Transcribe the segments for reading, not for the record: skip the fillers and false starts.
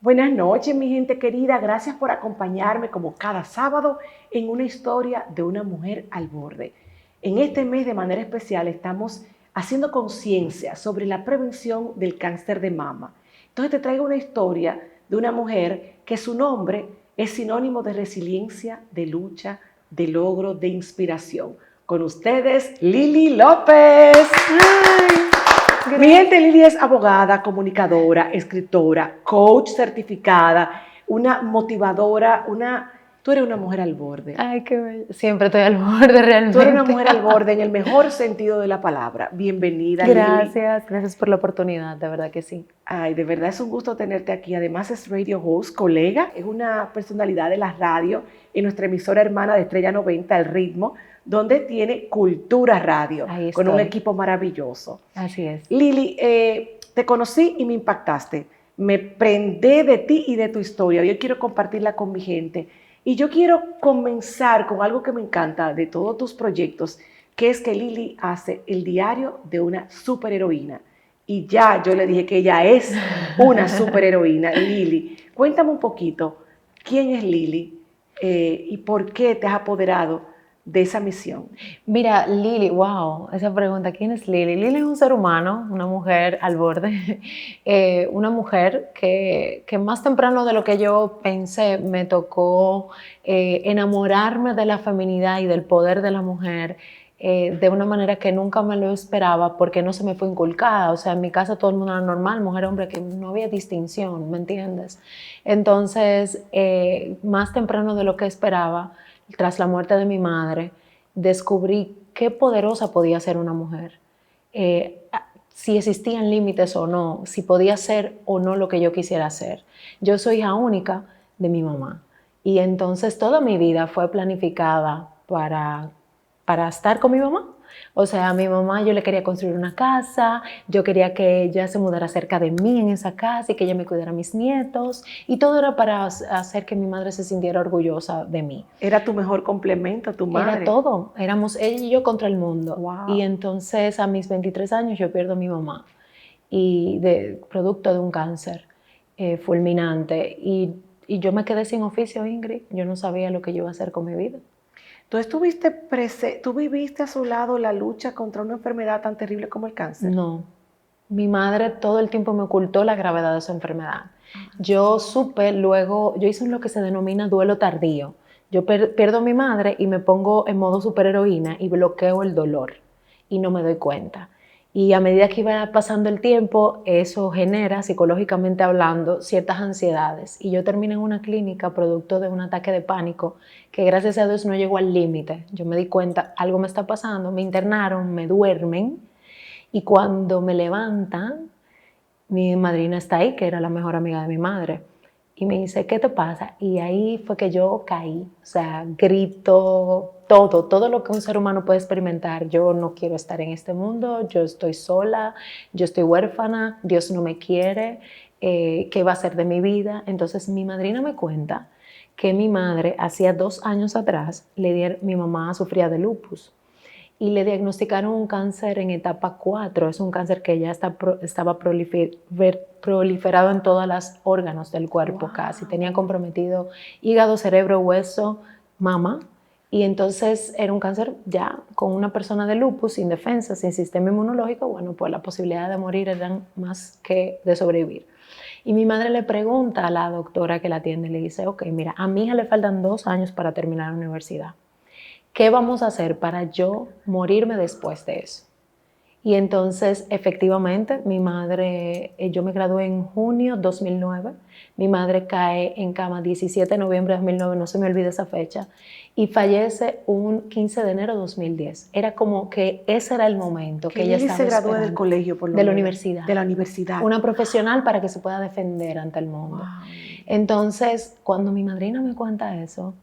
Buenas noches, mi gente querida. Gracias por acompañarme como cada sábado en una historia de una mujer al borde. En este mes de manera especial estamos haciendo conciencia sobre la prevención del cáncer de mama. Entonces te traigo una historia de una mujer que su nombre es sinónimo de resiliencia, de lucha, de logro, de inspiración. Con ustedes, Lili López. Mi gente, Lili es abogada, comunicadora, escritora, coach certificada, una motivadora, tú eres una mujer al borde. Ay, qué bello. Siempre estoy al borde realmente. Tú eres una mujer al borde en el mejor sentido de la palabra. Bienvenida, Lili. Gracias por la oportunidad, de verdad que sí. Ay, de verdad es un gusto tenerte aquí. Además es radio host, colega, es una personalidad de la radio en nuestra emisora hermana de Estrella 90, El Ritmo, donde tiene Cultura Radio, con un equipo maravilloso. Así es. Lili, te conocí y me impactaste. Me prendé de ti y de tu historia. Yo quiero compartirla con mi gente. Y yo quiero comenzar con algo que me encanta de todos tus proyectos, que es que Lili hace el diario de una superheroína. Y ya yo le dije que ella es una superheroína. Lili, cuéntame un poquito, ¿quién es Lili y por qué te has apoderado de esa misión? Mira, Lili, wow, esa pregunta, ¿quién es Lili? Lili es un ser humano, una mujer al borde, una mujer que más temprano de lo que yo pensé me tocó enamorarme de la feminidad y del poder de la mujer de una manera que nunca me lo esperaba porque no se me fue inculcada. O sea, en mi casa todo el mundo era normal, mujer, hombre, que no había distinción, ¿me entiendes? Entonces, más temprano de lo que esperaba, tras la muerte de mi madre, descubrí qué poderosa podía ser una mujer, si existían límites o no, si podía ser o no lo que yo quisiera hacer. Yo soy hija única de mi mamá y entonces toda mi vida fue planificada para estar con mi mamá. O sea, a mi mamá yo le quería construir una casa, yo quería que ella se mudara cerca de mí en esa casa y que ella me cuidara a mis nietos, y todo era para hacer que mi madre se sintiera orgullosa de mí. Era tu mejor complemento, tu madre. Era todo, éramos ella y yo contra el mundo. Wow. Y entonces a mis 23 años yo pierdo a mi mamá, y producto de un cáncer fulminante, y yo me quedé sin oficio, Ingrid. Yo no sabía lo que yo iba a hacer con mi vida. ¿Tú viviste a su lado la lucha contra una enfermedad tan terrible como el cáncer? No, mi madre todo el tiempo me ocultó la gravedad de su enfermedad. Yo supe luego, yo hice lo que se denomina duelo tardío. Yo pierdo a mi madre y me pongo en modo superheroína y bloqueo el dolor y no me doy cuenta. Y a medida que iba pasando el tiempo, eso genera, psicológicamente hablando, ciertas ansiedades. Y yo terminé en una clínica producto de un ataque de pánico que, gracias a Dios, no llegó al límite. Yo me di cuenta, algo me está pasando, me internaron, me duermen, y cuando me levantan, mi madrina está ahí, que era la mejor amiga de mi madre, y me dice, ¿qué te pasa? Y ahí fue que yo caí, o sea, grito, todo lo que un ser humano puede experimentar. Yo no quiero estar en este mundo, yo estoy sola, yo estoy huérfana, Dios no me quiere, ¿qué va a ser de mi vida? Entonces mi madrina me cuenta que mi madre, hacía 2 años atrás, mi mamá sufría de lupus, y le diagnosticaron un cáncer en etapa 4. Es un cáncer que ya estaba proliferado en todos los órganos del cuerpo. Wow. Casi tenía comprometido hígado, cerebro, hueso, mama. Y entonces era un cáncer ya con una persona de lupus, sin defensa, sin sistema inmunológico. Bueno, pues la posibilidad de morir eran más que de sobrevivir. Y mi madre le pregunta a la doctora que la atiende, le dice, ok, mira, a mi hija le faltan 2 años para terminar la universidad. ¿Qué vamos a hacer para yo morirme después de eso? Y entonces, efectivamente, mi madre, yo me gradué en junio 2009, mi madre cae en cama 17 de noviembre de 2009, no se me olvida esa fecha, y fallece un 15 de enero de 2010. Era como que ese era el momento que ella estaba esperando. Se graduó del colegio, por lo de menos. La universidad. De la universidad. Una profesional para que se pueda defender ante el mundo. Wow. Entonces, cuando mi madrina me cuenta eso,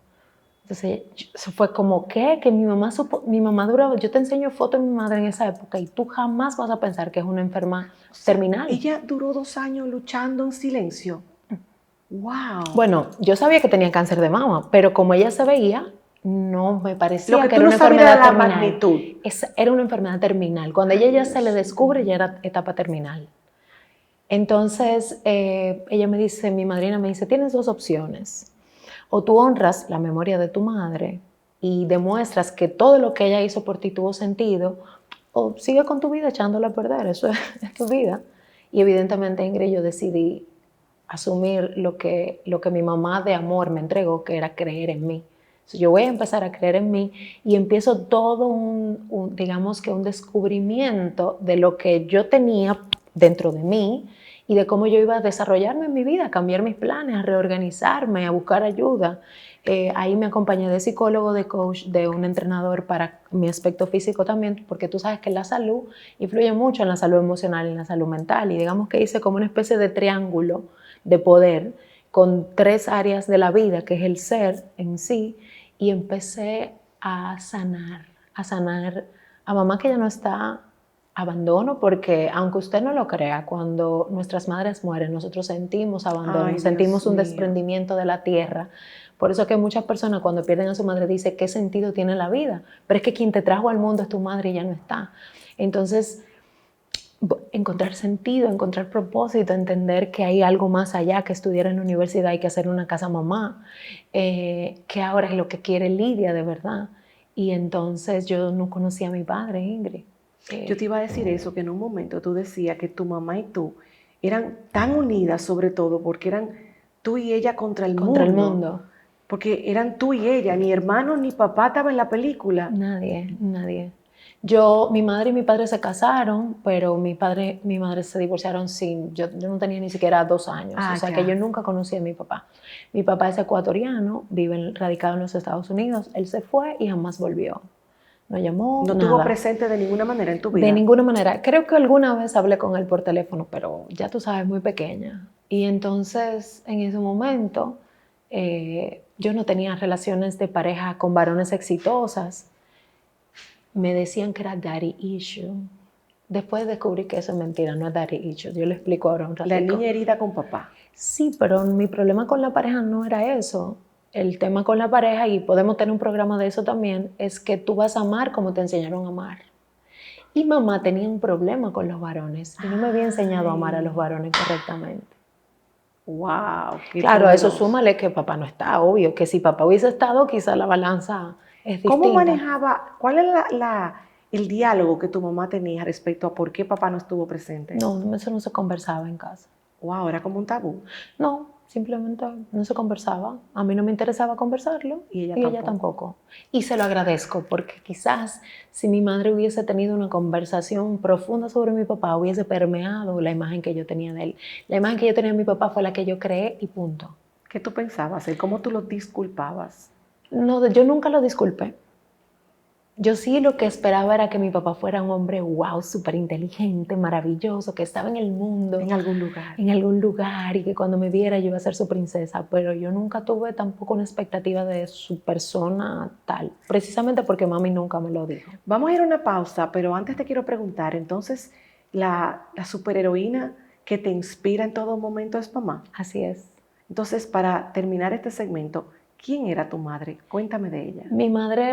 entonces, eso fue como, ¿qué? Que mi mamá duraba, yo te enseño fotos de mi madre en esa época y tú jamás vas a pensar que es una enferma terminal. Ella duró 2 años luchando en silencio. ¡Wow! Bueno, yo sabía que tenía cáncer de mama, pero como ella se veía, no me parecía que era una enfermedad terminal. Magnitud. Era una enfermedad terminal. Cuando ella ya se le descubre, ya era etapa terminal. Entonces, ella me dice, mi madrina me dice, tienes dos opciones. O tú honras la memoria de tu madre y demuestras que todo lo que ella hizo por ti tuvo sentido, o sigue con tu vida echándola a perder, eso es tu vida. Y evidentemente, Ingrid, yo decidí asumir lo que mi mamá de amor me entregó, que era creer en mí. Entonces, yo voy a empezar a creer en mí y empiezo todo digamos que un descubrimiento de lo que yo tenía dentro de mí y de cómo yo iba a desarrollarme en mi vida, a cambiar mis planes, a reorganizarme, a buscar ayuda. Ahí me acompañé de psicólogo, de coach, de un entrenador para mi aspecto físico también, porque tú sabes que la salud influye mucho en la salud emocional y en la salud mental. Y digamos que hice como una especie de triángulo de poder con 3 áreas de la vida, que es el ser en sí, y empecé a sanar a mamá que ya no está, abandono, porque aunque usted no lo crea, cuando nuestras madres mueren, nosotros sentimos abandono, Ay, sentimos Dios un mío. desprendimiento de la tierra. Por eso que muchas personas cuando pierden a su madre dicen, ¿qué sentido tiene la vida? Pero es que quien te trajo al mundo es tu madre y ya no está. Entonces, encontrar sentido, encontrar propósito, entender que hay algo más allá que estudiar en la universidad y que hacer una casa mamá, que ahora es lo que quiere Lidia de verdad. Y entonces yo no conocía a mi padre, Ingrid. Yo te iba a decir eso, que en un momento tú decías que tu mamá y tú eran tan unidas, sobre todo porque eran tú y ella Contra el mundo, mundo. porque eran tú y ella, ni hermano ni papá estaba en la película. Nadie. Mi madre y mi padre se casaron, pero mi padre y mi madre se divorciaron yo no tenía ni siquiera 2 años, o Ah, sea que yo ya. nunca conocí a mi papá. Mi papá es ecuatoriano, radicado en los Estados Unidos, él se fue y jamás volvió. No llamó, No tuvo nada. presente de ninguna manera en tu De vida. ninguna manera. Creo que alguna vez hablé con él por teléfono, pero ya tú sabes, muy pequeña. Y entonces, en ese momento, yo no tenía relaciones de pareja con varones exitosas. Me decían que era daddy issue. Después descubrí que eso es mentira, no es daddy issue. Yo le explico ahora un La ratico. niña herida con papá. Sí, pero mi problema con la pareja no era eso. El tema con la pareja, y podemos tener un programa de eso también, es que tú vas a amar como te enseñaron a amar. Y mamá tenía un problema con los varones y no me había enseñado a amar a los Ay, varones correctamente. wow, qué Claro, a eso poderoso. súmale que papá no está, obvio, que si papá hubiese estado, quizá la balanza es ¿Cómo distinta. manejaba, cuál es el diálogo que tu mamá tenía respecto a por qué papá no estuvo presente? No, eso no se conversaba en casa. Wow, era como un tabú. No, simplemente no se conversaba. A mí no me interesaba conversarlo Y ella y ella tampoco. tampoco. Y se lo agradezco porque quizás si mi madre hubiese tenido una conversación profunda sobre mi papá, hubiese permeado la imagen que yo tenía de él. La imagen que yo tenía de mi papá fue la que yo creé y punto. ¿Qué tú pensabas? ¿Cómo tú lo disculpabas? No, yo nunca lo disculpé. Yo sí lo que esperaba era que mi papá fuera un hombre, wow, súper inteligente, maravilloso, que estaba en el mundo, En algún lugar. en algún lugar y que cuando me viera yo iba a ser su princesa, pero yo nunca tuve tampoco una expectativa de su persona tal, precisamente porque mami nunca me lo dijo. Vamos a ir a una pausa, pero antes te quiero preguntar, entonces, ¿la superheroína que te inspira en todo momento es mamá? Así es. Entonces, para terminar este segmento, ¿quién era tu madre? Cuéntame de ella. Mi madre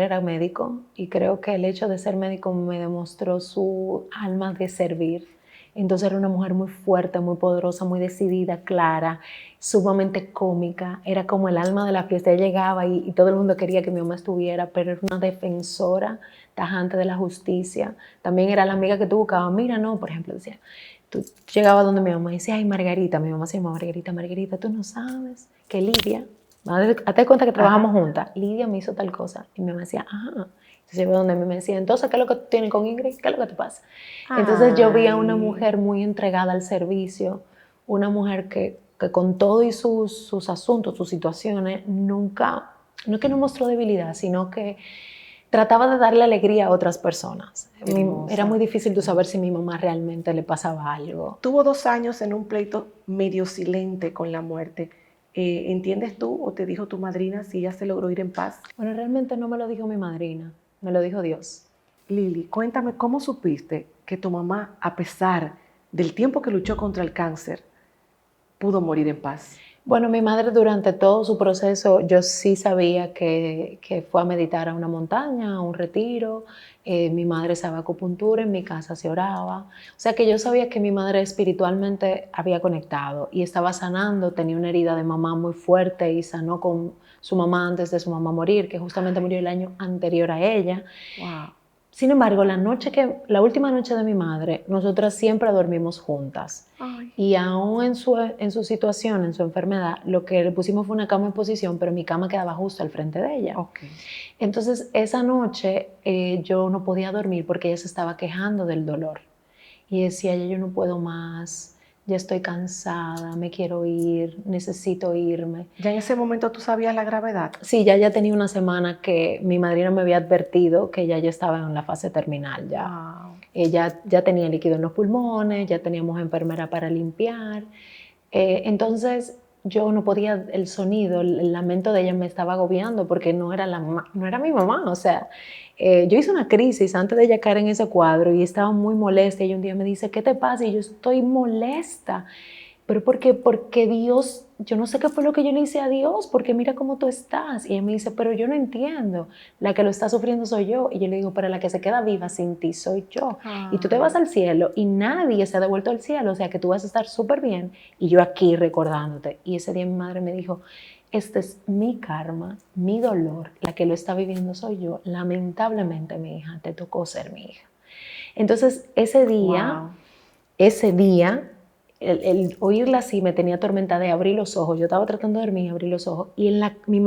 era médico y creo que el hecho de ser médico me demostró su alma de servir. Entonces era una mujer muy fuerte, muy poderosa, muy decidida, clara, sumamente cómica. Era como el alma de la fiesta. Ella llegaba y todo el mundo quería que mi mamá estuviera, pero era una defensora tajante de la justicia. También era la amiga que tú buscabas. Mira, no, por ejemplo, decía, tú llegabas donde mi mamá y decía, ay, Margarita, mi mamá se llama Margarita, Margarita, tú no sabes que Lidia, hazte cuenta que trabajamos Ajá. juntas, Lidia me hizo tal cosa. Y mi mamá decía, ajá. Entonces yo iba donde me decía, entonces, ¿qué es lo que tú tienes con Ingrid? ¿Qué es lo que te pasa? Entonces yo vi a una Ay, mujer muy entregada al servicio, una mujer que con todo y sus asuntos, sus situaciones, nunca, no es que no mostró debilidad, sino que trataba de darle alegría a otras personas. Era muy hermosa. difícil de saber si a mi mamá realmente le pasaba algo. Tuvo 2 años en un pleito medio silente con la muerte. ¿Entiendes tú o te dijo tu madrina si ella se logró ir en paz? Bueno, realmente no me lo dijo mi madrina, me lo dijo Dios. Lili, cuéntame cómo supiste que tu mamá, a pesar del tiempo que luchó contra el cáncer, pudo morir en paz. Bueno, mi madre durante todo su proceso, yo sí sabía que fue a meditar a una montaña, a un retiro. Mi madre sabe acupuntura, en mi casa se oraba. O sea que yo sabía que mi madre espiritualmente había conectado y estaba sanando. Tenía una herida de mamá muy fuerte y sanó con su mamá antes de su mamá morir, que justamente murió el año anterior a ella. Wow. Sin embargo, la última noche de mi madre, nosotras siempre dormimos juntas. Ay. Y aún en su situación, en su enfermedad, lo que le pusimos fue una cama en posición, pero mi cama quedaba justo al frente de ella. Ok. Entonces, esa noche yo no podía dormir porque ella se estaba quejando del dolor. Y decía, ya yo no puedo más, ya estoy cansada, me quiero ir, necesito irme. ¿Ya en ese momento tú sabías la gravedad? Sí, ya tenía una semana que mi madrina me había advertido que ya estaba en la fase terminal. Wow. Ella ya tenía líquido en los pulmones, ya teníamos enfermera para limpiar. Entonces yo no podía, el sonido, el lamento de ella me estaba agobiando porque no era mi mamá. O sea, yo hice una crisis antes de ella caer en ese cuadro y estaba muy molesta. Y un día me dice, ¿qué te pasa? Y yo estoy molesta. Pero porque Dios, yo no sé qué fue lo que yo le hice a Dios, porque mira cómo tú estás. Y ella me dice, pero yo no entiendo, la que lo está sufriendo soy yo. Y yo le digo, pero la que se queda viva sin ti soy yo. Y tú te vas al cielo y nadie se ha devuelto al cielo, o sea que tú vas a estar súper bien y yo aquí recordándote. Y ese día mi madre me dijo, este es mi karma, mi dolor, la que lo está viviendo soy yo. Lamentablemente, mi hija, te tocó ser mi hija. Entonces, Wow. ese día, el oírla así me tenía atormentada de abrir los ojos. Yo estaba tratando de dormir y abrí los ojos. Y mi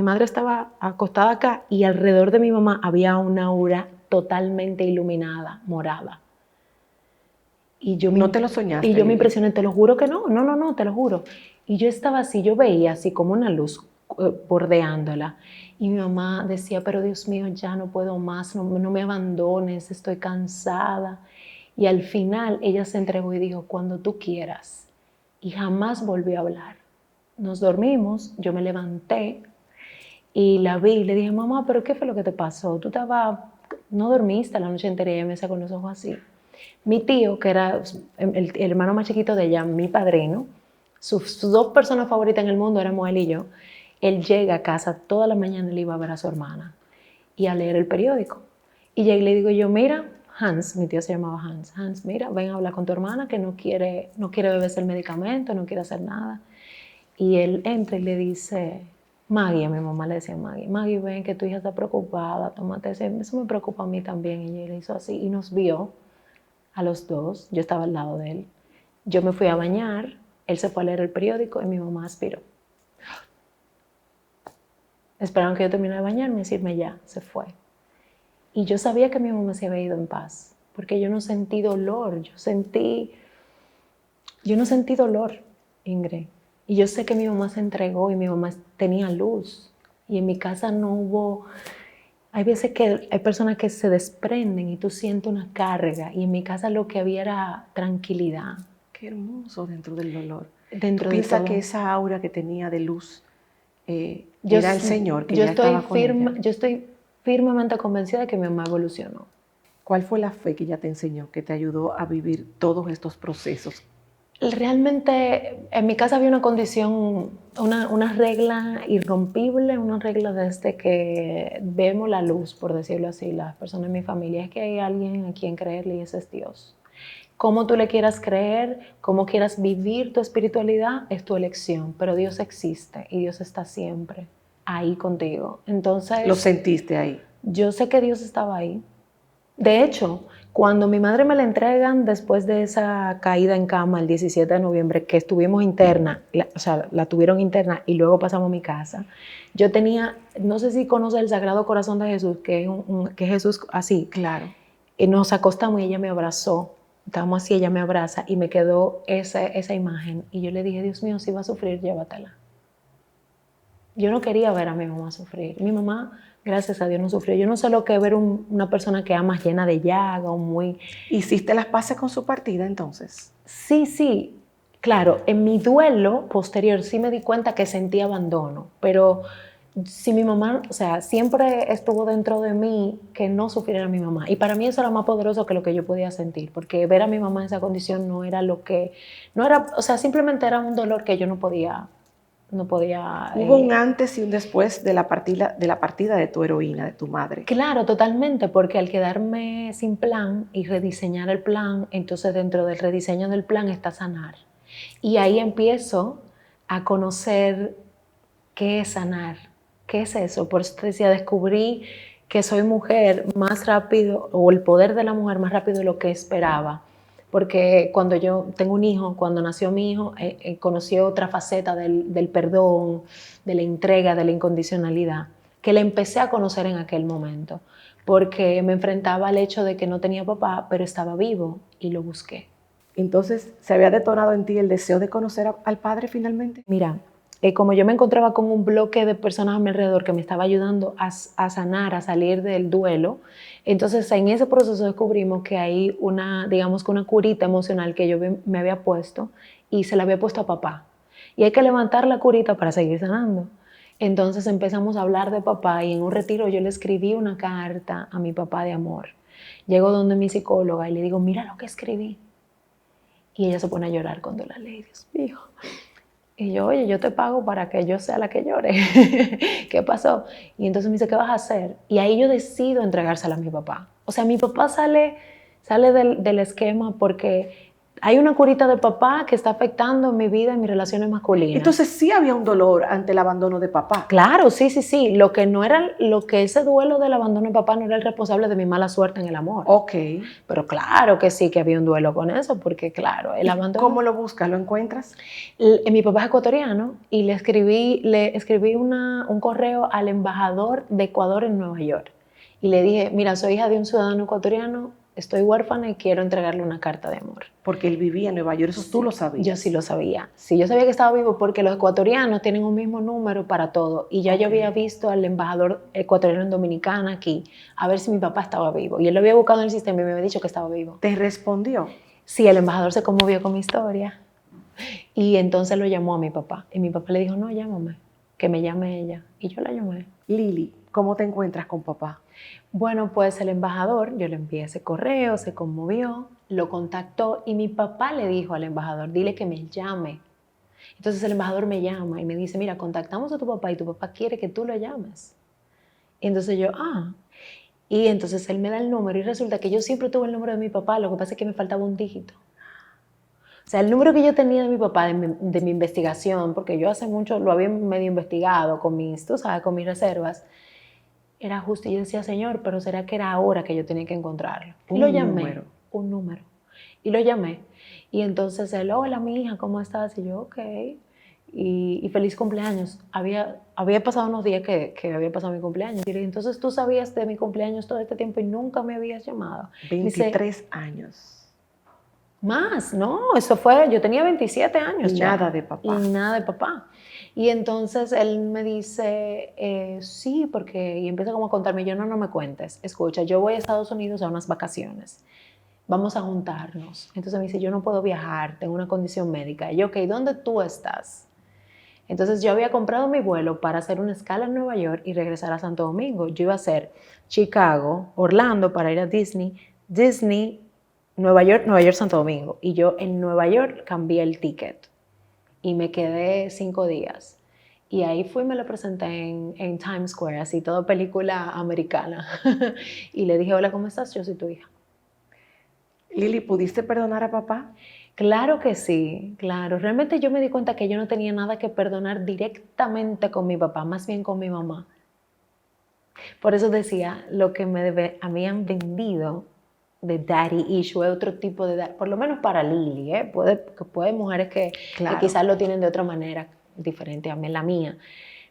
madre estaba acostada acá y alrededor de mi mamá había una aura totalmente iluminada, morada. ¿No te lo Y soñaste, yo me Ingrid? impresioné, te lo juro que no, te lo juro. Y yo estaba así, yo veía así como una luz bordeándola. Y mi mamá decía, pero Dios mío, ya no puedo más, no me abandones, estoy cansada. Y al final ella se entregó y dijo, cuando tú quieras. Y jamás volvió a hablar. Nos dormimos, yo me levanté y la vi y le dije, mamá, pero ¿qué fue lo que te pasó? No dormiste la noche entera y ella me sacó con los ojos así. Mi tío, que era el hermano más chiquito de ella, mi padrino, sus dos personas favoritas en el mundo éramos él y yo. Él llega a casa toda la mañana y le iba a ver a su hermana y a leer el periódico. Y ya le digo yo, mira, Hans, mi tío se llamaba Hans, Hans, mira, ven a hablar con tu hermana que no quiere beberse el medicamento, no quiere hacer nada. Y él entra y le dice, Maggie, a mi mamá le decía Maggie, Maggie, ven que tu hija está preocupada, tómate eso me preocupa a mí también. Y ella le hizo así y nos vio a los dos, yo estaba al lado de él. Yo me fui a bañar, él se fue a leer el periódico y mi mamá aspiró. Esperaron que yo terminara de bañarme y decirme ya, se fue. Y yo sabía que mi mamá se había ido en paz, porque yo no sentí dolor, yo no sentí dolor, Ingrid. Y yo sé que mi mamá se entregó y mi mamá tenía luz. Y en mi casa no hubo... Hay veces que hay personas que se desprenden y tú sientes una carga. Y en mi casa lo que había era tranquilidad. Qué hermoso dentro del dolor. ¿Tú Dentro de piensas todo. que esa aura que tenía de luz Yo, era el Señor que yo ya estoy estaba con ella? yo estoy firmemente convencida de que mi mamá evolucionó. ¿Cuál fue la fe que ella te enseñó, que te ayudó a vivir todos estos procesos? Realmente en mi casa había una condición, una regla irrompible, una regla desde que vemos la luz, por decirlo así, las personas en mi familia, es que hay alguien a quien creerle y ese es Dios. Cómo tú le quieras creer, cómo quieras vivir tu espiritualidad, es tu elección, pero Dios existe y Dios está siempre ahí contigo. Entonces, ¿Lo sentiste ahí? yo sé que Dios estaba ahí. De hecho, cuando mi madre me la entregan después de esa caída en cama el 17 de noviembre, que estuvimos interna, o sea, la tuvieron interna y luego pasamos a mi casa, yo tenía, no sé si conoces el Sagrado Corazón de Jesús, que es Jesús así. Claro. Y nos acostamos y ella me abrazó. Estábamos así, ella me abraza y me quedó esa imagen. Y yo le dije, Dios mío, si va a sufrir, llévatela. Yo no quería ver a mi mamá sufrir. Mi mamá, gracias a Dios, no sufrió. Yo no sé lo que ver una persona que ama llena de llaga o muy... ¿Hiciste las paces con su partida entonces? Sí. Claro, en mi duelo posterior sí me di cuenta que sentí abandono, pero si mi mamá, o sea, siempre estuvo dentro de mí que no sufriera a mi mamá. Y para mí eso era más poderoso que lo que yo podía sentir, porque ver a mi mamá en esa condición no era o sea, simplemente era un dolor que yo no podía no podía... Hubo un antes y un después de la partida de tu heroína, de tu madre. Claro, totalmente, porque al quedarme sin plan y rediseñar el plan, entonces dentro del rediseño del plan está sanar. Y ahí empiezo a conocer qué es sanar, qué es eso. Por eso te decía, descubrí que soy mujer más rápido, o el poder de la mujer más rápido de lo que esperaba. Porque cuando yo tengo un hijo, cuando nació mi hijo, conocí otra faceta del perdón, de la entrega, de la incondicionalidad, que la empecé a conocer en aquel momento, porque me enfrentaba al hecho de que no tenía papá, pero estaba vivo y lo busqué. Entonces, ¿se había detonado en ti el deseo de conocer al padre finalmente? Mira, como yo me encontraba con un bloque de personas a mi alrededor que me estaba ayudando a sanar, a salir del duelo, entonces en ese proceso descubrimos que hay digamos que una curita emocional que yo me había puesto y se la había puesto a papá. Y hay que levantar la curita para seguir sanando. Entonces empezamos a hablar de papá y en un retiro yo le escribí una carta a mi papá de amor. Llego donde mi psicóloga y le digo, mira lo que escribí. Y ella se pone a llorar cuando la lee, Dios mío. Y yo, oye, yo te pago para que yo sea la que llore. ¿Qué pasó? Y entonces me dice, ¿qué vas a hacer? Y ahí yo decido entregársela a mi papá. O sea, mi papá sale del esquema porque hay una curita de papá que está afectando mi vida y mis relaciones masculinas. Entonces sí había un dolor ante el abandono de papá. Claro, sí. Lo que ese duelo del abandono de papá no era el responsable de mi mala suerte en el amor. Ok. Pero claro que sí que había un duelo con eso, porque claro, el abandono... ¿Cómo lo buscas? ¿Lo encuentras? Mi papá es ecuatoriano y le escribí un correo al embajador de Ecuador en Nueva York. Y le dije, mira, soy hija de un ciudadano ecuatoriano, estoy huérfana y quiero entregarle una carta de amor. Porque él vivía en Nueva York, eso tú lo sabías. Yo sí lo sabía. Sí, yo sabía que estaba vivo porque los ecuatorianos tienen un mismo número para todo. Y ya yo había visto al embajador ecuatoriano en Dominicana aquí, a ver si mi papá estaba vivo. Y él lo había buscado en el sistema y me había dicho que estaba vivo. ¿Te respondió? Sí, el embajador se conmovió con mi historia. Y entonces lo llamó a mi papá. Y mi papá le dijo, no, llámame, que me llame ella. Y yo la llamé. Lili, ¿cómo te encuentras con papá? Bueno, pues el embajador, yo le envié ese correo, se conmovió, lo contactó y mi papá le dijo al embajador, dile que me llame. Entonces el embajador me llama y me dice, mira, contactamos a tu papá y tu papá quiere que tú lo llames. Y entonces yo, Y entonces él me da el número y resulta que yo siempre tuve el número de mi papá, lo que pasa es que me faltaba un dígito. O sea, el número que yo tenía de mi papá, de mi investigación, porque yo hace mucho lo había medio investigado con tú sabes, con mis reservas, era justo. Y yo decía, Señor, pero ¿será que era ahora que yo tenía que encontrarlo? Y lo llamé. Un número. Y lo llamé. Y entonces él, hola, mi hija, ¿cómo estás? Y yo, ok. Y feliz cumpleaños. Había pasado unos días que había pasado mi cumpleaños. Y le dije, entonces tú sabías de mi cumpleaños todo este tiempo y nunca me habías llamado. 23 años. Más, no, eso fue, yo tenía 27 años. Nada de papá. Y nada de papá. Y entonces él me dice, sí, porque, y empieza como a contarme, yo no me cuentes, escucha, yo voy a Estados Unidos a unas vacaciones, vamos a juntarnos. Entonces me dice, yo no puedo viajar, tengo una condición médica. Y yo, ok, ¿dónde tú estás? Entonces yo había comprado mi vuelo para hacer una escala en Nueva York y regresar a Santo Domingo. Yo iba a hacer Chicago, Orlando para ir a Disney, Nueva York, Santo Domingo. Y yo en Nueva York cambié el ticket y me quedé 5 días. Y ahí fui y me lo presenté en Times Square, así toda película americana. Y le dije, hola, ¿cómo estás? Yo soy tu hija. Lili, ¿pudiste perdonar a papá? Claro que sí, claro. Realmente yo me di cuenta que yo no tenía nada que perdonar directamente con mi papá, más bien con mi mamá. Por eso decía, lo que me habían vendido de daddy issue es otro tipo de daddy, por lo menos para Lili, puede mujeres que quizás lo tienen de otra manera diferente a mí, la mía.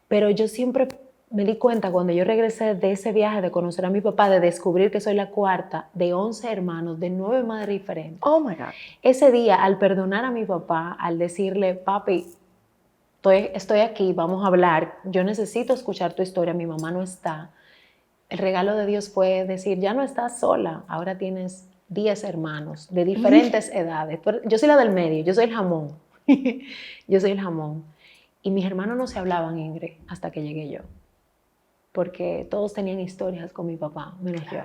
Pero yo siempre me di cuenta cuando yo regresé de ese viaje de conocer a mi papá, de descubrir que soy la cuarta de 11 hermanos, de 9 madres diferentes. Oh my God. Ese día, al perdonar a mi papá, al decirle, papi, estoy aquí, vamos a hablar, yo necesito escuchar tu historia, mi mamá no está. El regalo de Dios fue decir, ya no estás sola, ahora tienes 10 hermanos de diferentes edades. Yo soy la del medio, yo soy el jamón. Yo soy el jamón. Y mis hermanos no se hablaban, Ingrid, hasta que llegué yo. Porque todos tenían historias con mi papá, menos yo.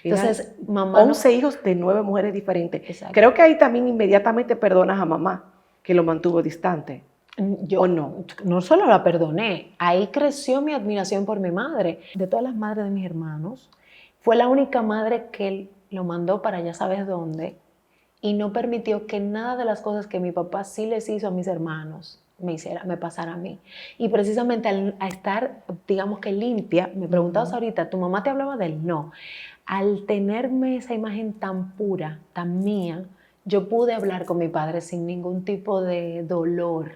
Entonces, mamá... 11 hijos de 9 mujeres diferentes. Exacto. Creo que ahí también inmediatamente perdonas a mamá, que lo mantuvo distante. Yo ¿O no? no solo la perdoné, ahí creció mi admiración por mi madre. De todas las madres de mis hermanos, fue la única madre que lo mandó para ya sabes dónde y no permitió que nada de las cosas que mi papá sí les hizo a mis hermanos me pasara a mí. Y precisamente al estar, digamos que limpia, me preguntabas ahorita, ¿tu mamá te hablaba de él? No. Al tenerme esa imagen tan pura, tan mía, yo pude hablar con mi padre sin ningún tipo de dolor,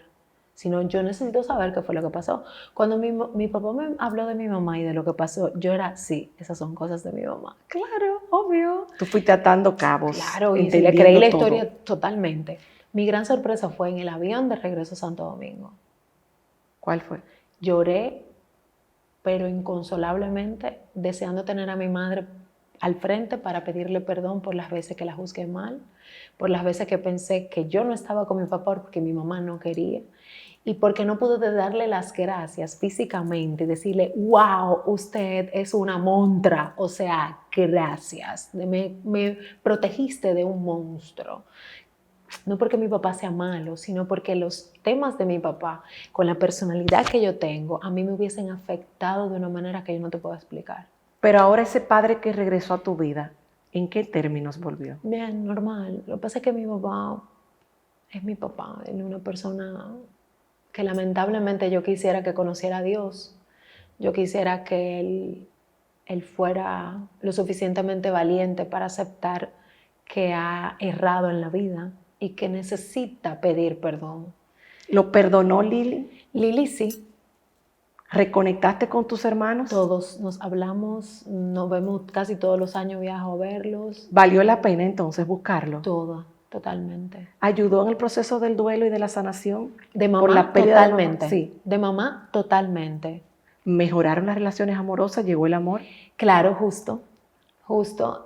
sino yo necesito saber qué fue lo que pasó. Cuando mi papá me habló de mi mamá y de lo que pasó, yo era, sí, esas son cosas de mi mamá. Claro, obvio. Tú fuiste atando cabos, Claro, y sí, le creí entendiendo la todo. historia totalmente. Mi gran sorpresa fue en el avión de regreso a Santo Domingo. ¿Cuál fue? Lloré, pero inconsolablemente, deseando tener a mi madre al frente para pedirle perdón por las veces que la juzgué mal, por las veces que pensé que yo no estaba con mi papá porque mi mamá no quería, y porque no pude darle las gracias físicamente, decirle, wow, usted es una montra, o sea, gracias, me protegiste de un monstruo. No porque mi papá sea malo, sino porque los temas de mi papá, con la personalidad que yo tengo, a mí me hubiesen afectado de una manera que yo no te puedo explicar. Pero ahora ese padre que regresó a tu vida, ¿en qué términos volvió? Bien, normal. Lo que pasa es que mi papá es mi papá. Él es una persona que lamentablemente yo quisiera que conociera a Dios. Yo quisiera que él fuera lo suficientemente valiente para aceptar que ha errado en la vida y que necesita pedir perdón. ¿Lo perdonó Lili? Lili sí, ¿Reconectaste con tus hermanos? todos nos hablamos, nos vemos casi todos los años, viajo a verlos, ¿Valió la pena entonces buscarlo? todo, totalmente. ¿Ayudó en el proceso del duelo y de la sanación? De Por mamá, la pérdida de mamá. totalmente. Sí. De mamá, totalmente. ¿Mejoraron las relaciones amorosas? ¿Llegó el amor? Claro, justo, justo.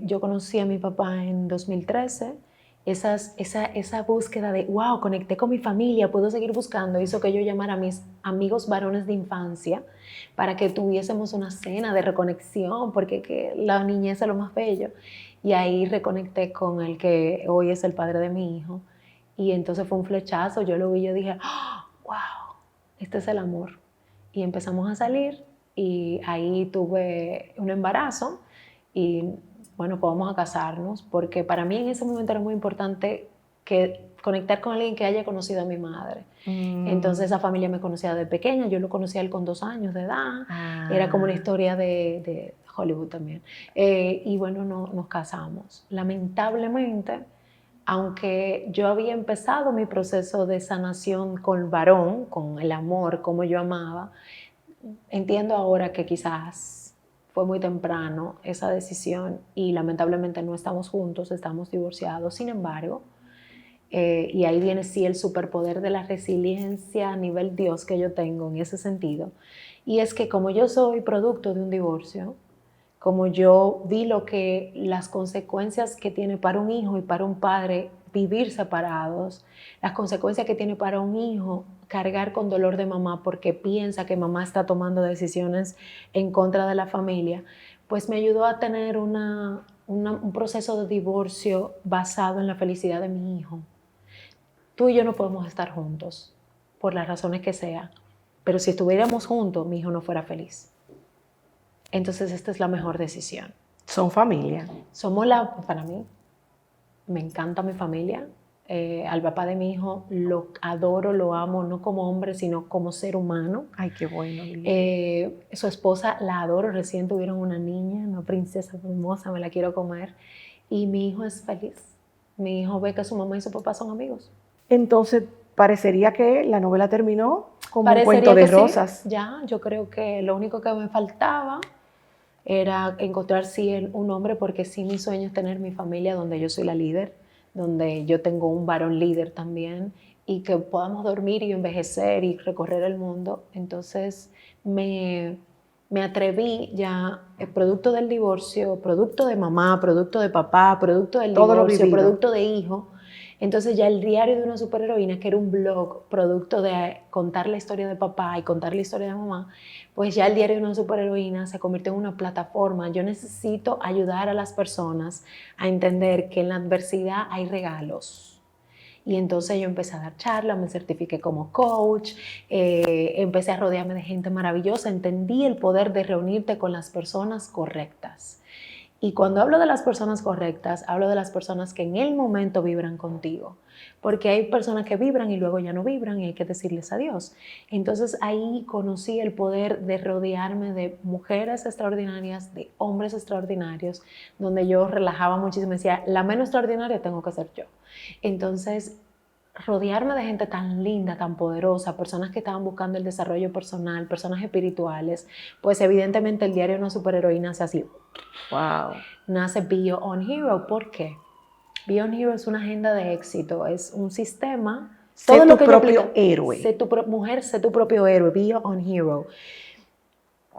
Yo conocí a mi papá en 2013. Esa búsqueda de, wow, conecté con mi familia, puedo seguir buscando, hizo que yo llamara a mis amigos varones de infancia para que tuviésemos una cena de reconexión, porque que la niñez es lo más bello. Y ahí reconecté con el que hoy es el padre de mi hijo. Y entonces fue un flechazo, yo lo vi y yo dije, wow, este es el amor. Y empezamos a salir y ahí tuve un embarazo y bueno, pues vamos a casarnos, porque para mí en ese momento era muy importante que conectar con alguien que haya conocido a mi madre. Entonces esa familia me conocía de pequeña, yo lo conocí a él con 2 años de edad, era como una historia de Hollywood también. Y bueno, nos casamos. Lamentablemente, aunque yo había empezado mi proceso de sanación con el varón, con el amor, como yo amaba, entiendo ahora que quizás fue muy temprano esa decisión y lamentablemente no estamos juntos, estamos divorciados. Sin embargo, y ahí viene sí el superpoder de la resiliencia a nivel Dios que yo tengo en ese sentido, y es que como yo soy producto de un divorcio, como yo vi las consecuencias que tiene para un hijo y para un padre vivir separados, las consecuencias que tiene para un hijo cargar con dolor de mamá porque piensa que mamá está tomando decisiones en contra de la familia, pues me ayudó a tener un proceso de divorcio basado en la felicidad de mi hijo. Tú y yo no podemos estar juntos, por las razones que sea, pero si estuviéramos juntos, mi hijo no fuera feliz. Entonces esta es la mejor decisión. Son familia. Para mí, me encanta mi familia. Al papá de mi hijo lo adoro, lo amo, no como hombre, sino como ser humano. Ay, qué bueno. Su esposa la adoro, recién tuvieron una niña, una princesa hermosa, me la quiero comer. Y mi hijo es feliz. Mi hijo ve que su mamá y su papá son amigos. Entonces, parecería que la novela terminó como un Parecería cuento de que rosas. sí, ya, yo creo que lo único que me faltaba era encontrar sí un hombre, porque sí mi sueño es tener mi familia donde yo soy la líder, donde yo tengo un varón líder también y que podamos dormir y envejecer y recorrer el mundo. Entonces me atreví ya, producto del divorcio, producto de mamá, producto de papá, producto del Todo lo divorcio, vivido. producto de hijo. Entonces ya el diario de una superheroína, que era un blog producto de contar la historia de papá y contar la historia de mamá, pues ya el diario de una superheroína se convirtió en una plataforma. Yo necesito ayudar a las personas a entender que en la adversidad hay regalos Y entonces yo empecé a dar charlas, me certifiqué como coach, empecé a rodearme de gente maravillosa, entendí el poder de reunirte con las personas correctas. Y cuando hablo de las personas correctas, hablo de las personas que en el momento vibran contigo. Porque hay personas que vibran y luego ya no vibran y hay que decirles adiós. Entonces ahí conocí el poder de rodearme de mujeres extraordinarias, de hombres extraordinarios, donde yo relajaba muchísimo y decía, la menos extraordinaria tengo que ser yo. Entonces, rodearme de gente tan linda, tan poderosa, personas que estaban buscando el desarrollo personal, personas espirituales, pues evidentemente el diario de una superheroína nace así. Wow. Nace Be Your Own Hero. ¿Por qué? Be Your Own Hero es una agenda de éxito, es un sistema. Sé tu propio héroe. Mujer, sé tu propio héroe. Be Your Own Hero.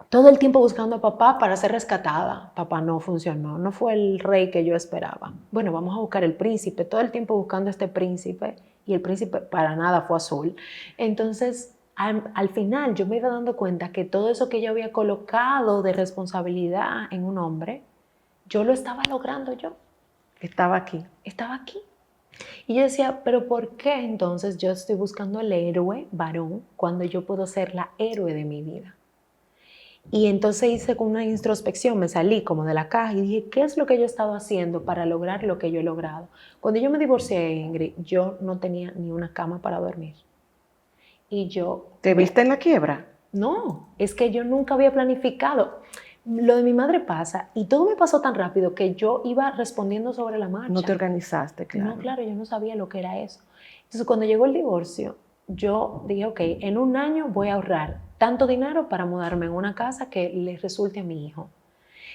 Todo el tiempo buscando a papá para ser rescatada. Papá no funcionó, no fue el rey que yo esperaba. Bueno, vamos a buscar el príncipe. Todo el tiempo buscando a este príncipe y el príncipe para nada fue azul. Entonces, al final yo me iba dando cuenta que todo eso que yo había colocado de responsabilidad en un hombre, yo lo estaba logrando yo. Estaba aquí. Estaba aquí. Y yo decía, pero ¿por qué entonces yo estoy buscando el héroe varón cuando yo puedo ser la héroe de mi vida? Y entonces hice con una introspección, me salí como de la caja y dije, ¿qué es lo que yo he estado haciendo para lograr lo que yo he logrado? Cuando yo me divorcié, Ingrid, yo no tenía ni una cama para dormir. Y yo... ¿Te viste en la quiebra? No, es que yo nunca había planificado. Lo de mi madre pasa y todo me pasó tan rápido que yo iba respondiendo sobre la marcha. No te organizaste, claro. No, claro, yo no sabía lo que era eso. Entonces, cuando llegó el divorcio, yo dije, ok, en un año voy a ahorrar tanto dinero para mudarme en una casa que le resulte a mi hijo.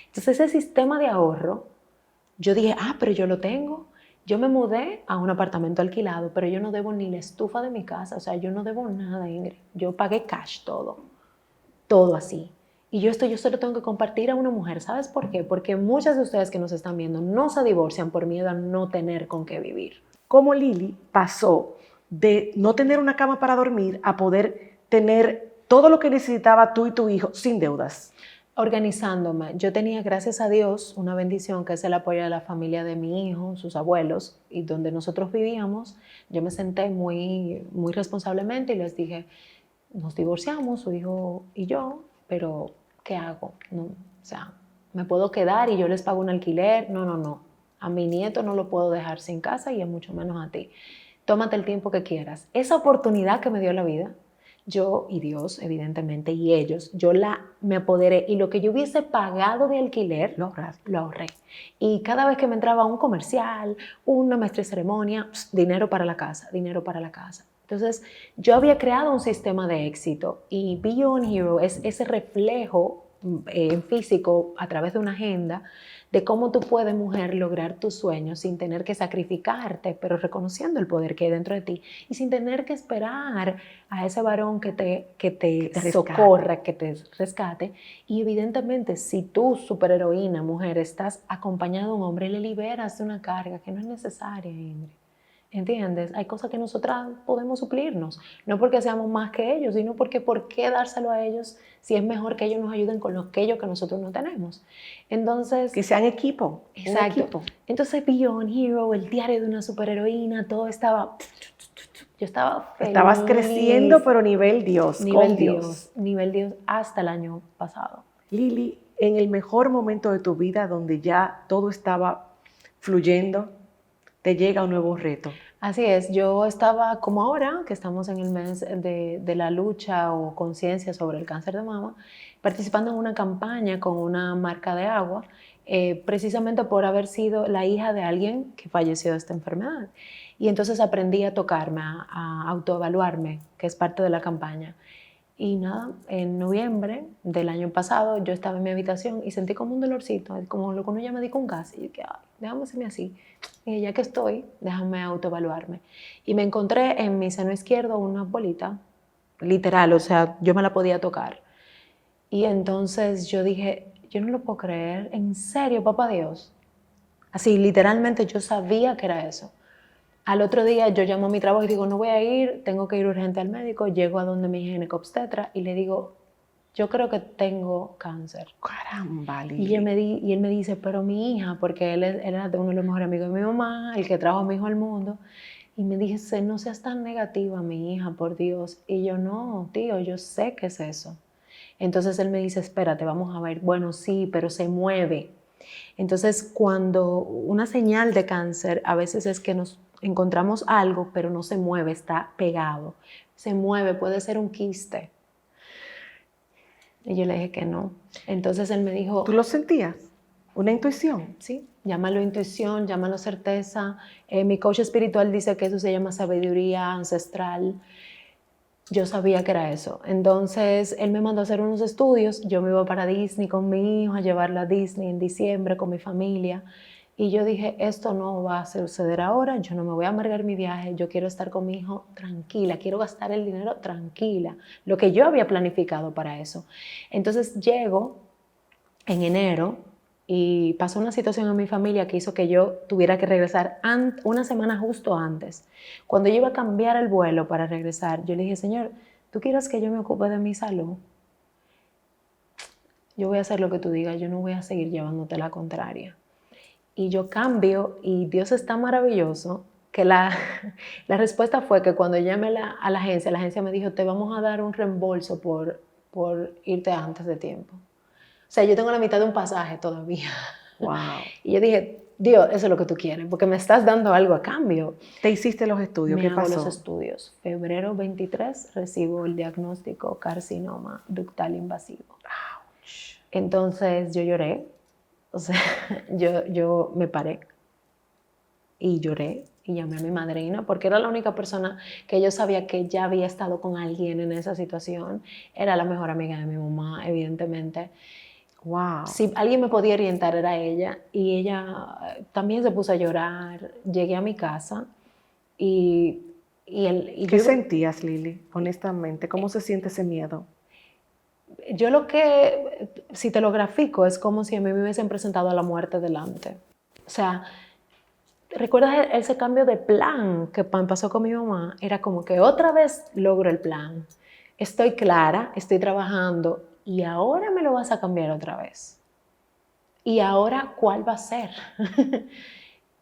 Entonces, ese sistema de ahorro, yo dije, pero yo lo tengo. Yo me mudé a un apartamento alquilado, pero yo no debo ni la estufa de mi casa, o sea, yo no debo nada, Ingrid. Yo pagué cash todo así. Y yo se lo tengo que compartir a una mujer. ¿Sabes por qué? Porque muchas de ustedes que nos están viendo no se divorcian por miedo a no tener con qué vivir. ¿Cómo Lili pasó de no tener una cama para dormir a poder tener todo lo que necesitaba tú y tu hijo sin deudas? Organizándome. Yo tenía, gracias a Dios, una bendición que es el apoyo de la familia de mi hijo, sus abuelos, y donde nosotros vivíamos. Yo me senté muy responsablemente y les dije, nos divorciamos, su hijo y yo, pero ¿qué hago? No, o sea, ¿me puedo quedar y yo les pago un alquiler? No. A mi nieto no lo puedo dejar sin casa y es mucho menos a ti. Tómate el tiempo que quieras. Esa oportunidad que me dio la vida, yo y Dios, evidentemente, y ellos, me apoderé y lo que yo hubiese pagado de alquiler, lo ahorré. Y cada vez que me entraba un comercial, una maestría de ceremonia, dinero para la casa, dinero para la casa. Entonces, yo había creado un sistema de éxito y Be Your Own Hero es ese reflejo físico a través de una agenda de cómo tú puedes, mujer, lograr tus sueños sin tener que sacrificarte, pero reconociendo el poder que hay dentro de ti y sin tener que esperar a ese varón que te socorra, que te rescate. Y evidentemente, si tú, superheroína, mujer, estás acompañada de un hombre, le liberas de una carga que no es necesaria, Ingrid. ¿Entiendes? Hay cosas que nosotras podemos suplirnos, no porque seamos más que ellos, sino porque ¿por qué dárselo a ellos si es mejor que ellos nos ayuden con aquello que nosotros no tenemos? Entonces... Que sean equipo. Exacto. Un equipo. Entonces, Be Your Own Hero, el diario de una superheroína, todo estaba... Yo estaba feliz. Estabas creciendo, pero nivel Dios, nivel Dios, hasta el año pasado. Lili, en el mejor momento de tu vida, donde ya todo estaba fluyendo, te llega un nuevo reto. Así es, yo estaba como ahora, que estamos en el mes de la lucha o conciencia sobre el cáncer de mama, participando en una campaña con una marca de agua, precisamente por haber sido la hija de alguien que falleció de esta enfermedad. Y entonces aprendí a tocarme, a autoevaluarme, que es parte de la campaña. Y nada, en noviembre del año pasado yo estaba en mi habitación y sentí como un dolorcito, como lo que uno llama de un gas. Y dije, déjame hacerme así. Y ya que estoy, déjame autoevaluarme. Y me encontré en mi seno izquierdo una bolita, literal, o sea, yo me la podía tocar. Y entonces yo dije, yo no lo puedo creer, ¿en serio, papá Dios? Así, literalmente yo sabía que era eso. Al otro día yo llamo a mi trabajo y digo, no voy a ir, tengo que ir urgente al médico. Llego a donde mi ginecobstetra y le digo, yo creo que tengo cáncer. Caramba, Lili. Y él me dice, pero mi hija, porque él era de uno de los mejores amigos de mi mamá, el que trajo a mi hijo al mundo, Y me dice, no seas tan negativa, mi hija, por Dios. Y yo, no, tío, yo sé qué es eso. Entonces él me dice, espérate, vamos a ver. Bueno, sí, pero se mueve. Entonces, cuando una señal de cáncer a veces es que nos encontramos algo, pero no se mueve, está pegado. Se mueve, puede ser un quiste. Y yo le dije que no. Entonces él me dijo, ¿Tú lo sentías? ¿Una intuición? sí, llámalo intuición, llámalo certeza. Mi coach espiritual dice que eso se llama sabiduría ancestral. Yo sabía que era eso. Entonces, él me mandó a hacer unos estudios. Yo me iba para Disney con mi hijo, a llevarlo a Disney en diciembre con mi familia. Y yo dije, esto no va a suceder ahora, yo no me voy a amargar mi viaje, yo quiero estar con mi hijo tranquila, quiero gastar el dinero tranquila, lo que yo había planificado para eso. Entonces llego en enero y pasó una situación en mi familia que hizo que yo tuviera que regresar una semana justo antes. Cuando yo iba a cambiar el vuelo para regresar, yo le dije, Señor, ¿tú quieres que yo me ocupe de mi salud? Yo voy a hacer lo que tú digas, yo no voy a seguir llevándote la contraria. Y yo cambio y Dios es tan maravilloso que la respuesta fue que cuando llamé a la agencia me dijo, te vamos a dar un reembolso por irte antes de tiempo. O sea, yo tengo la mitad de un pasaje todavía. Wow. Y yo dije, Dios, eso es lo que tú quieres, porque me estás dando algo a cambio. ¿Te hiciste los estudios? ¿Qué pasó? Me hago los estudios. Febrero 23 recibo el diagnóstico carcinoma ductal invasivo. Ouch. Entonces yo lloré. O sea, yo me paré y lloré y llamé a mi madrina porque era la única persona que yo sabía que ya había estado con alguien en esa situación. Era la mejor amiga de mi mamá, evidentemente. Wow. Si alguien me podía orientar era ella y ella también se puso a llorar. Llegué a mi casa y ¿Qué sentías, Lili, honestamente? ¿Cómo se siente ese miedo? Yo lo que, si te lo grafico, es como si a mí me hubiesen presentado a la muerte delante. O sea, ¿recuerdas ese cambio de plan que pasó con mi mamá? Era como que otra vez logro el plan. Estoy clara, estoy trabajando y ahora me lo vas a cambiar otra vez. ¿Y ahora cuál va a ser?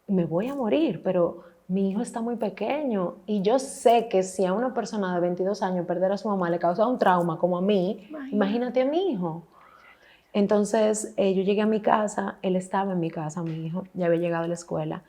Me voy a morir, pero mi hijo está muy pequeño y yo sé que si a una persona de 22 años perder a su mamá le causa un trauma como a mí, imagínate a mi hijo. Entonces yo llegué a mi casa, él estaba en mi casa, mi hijo, ya había llegado a la escuela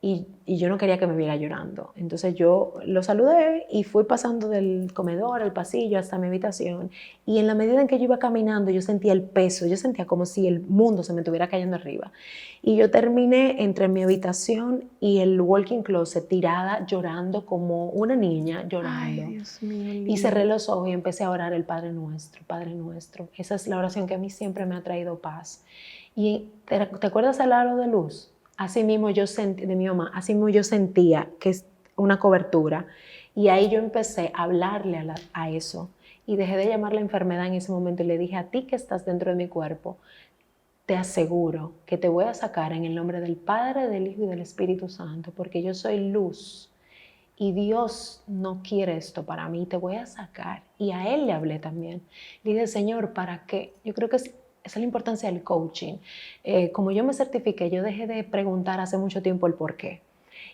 y yo no quería que me viera llorando. Entonces yo lo saludé y fui pasando del comedor al pasillo hasta mi habitación y en la medida en que yo iba caminando yo sentía el peso, yo sentía como si el mundo se me estuviera cayendo arriba. Y yo terminé entre mi habitación y el walk-in closet tirada llorando como una niña llorando. Ay, Dios mío, Lili. Y cerré los ojos y empecé a orar el Padre Nuestro, Padre Nuestro. Esa es la oración que a mí siempre me ha traído paz. Y ¿te acuerdas del aro de luz? Así mismo yo sentí, de mi mamá, así mismo yo sentía que es una cobertura. Y ahí yo empecé a hablarle a eso. Y dejé de llamar la enfermedad en ese momento y le dije, a ti que estás dentro de mi cuerpo, te aseguro que te voy a sacar en el nombre del Padre, del Hijo y del Espíritu Santo, porque yo soy luz. Y Dios no quiere esto para mí, te voy a sacar. Y a Él le hablé también. Le dije, Señor, ¿para qué? Yo creo que esa es la importancia del coaching. Como yo me certifiqué, yo dejé de preguntar hace mucho tiempo el por qué.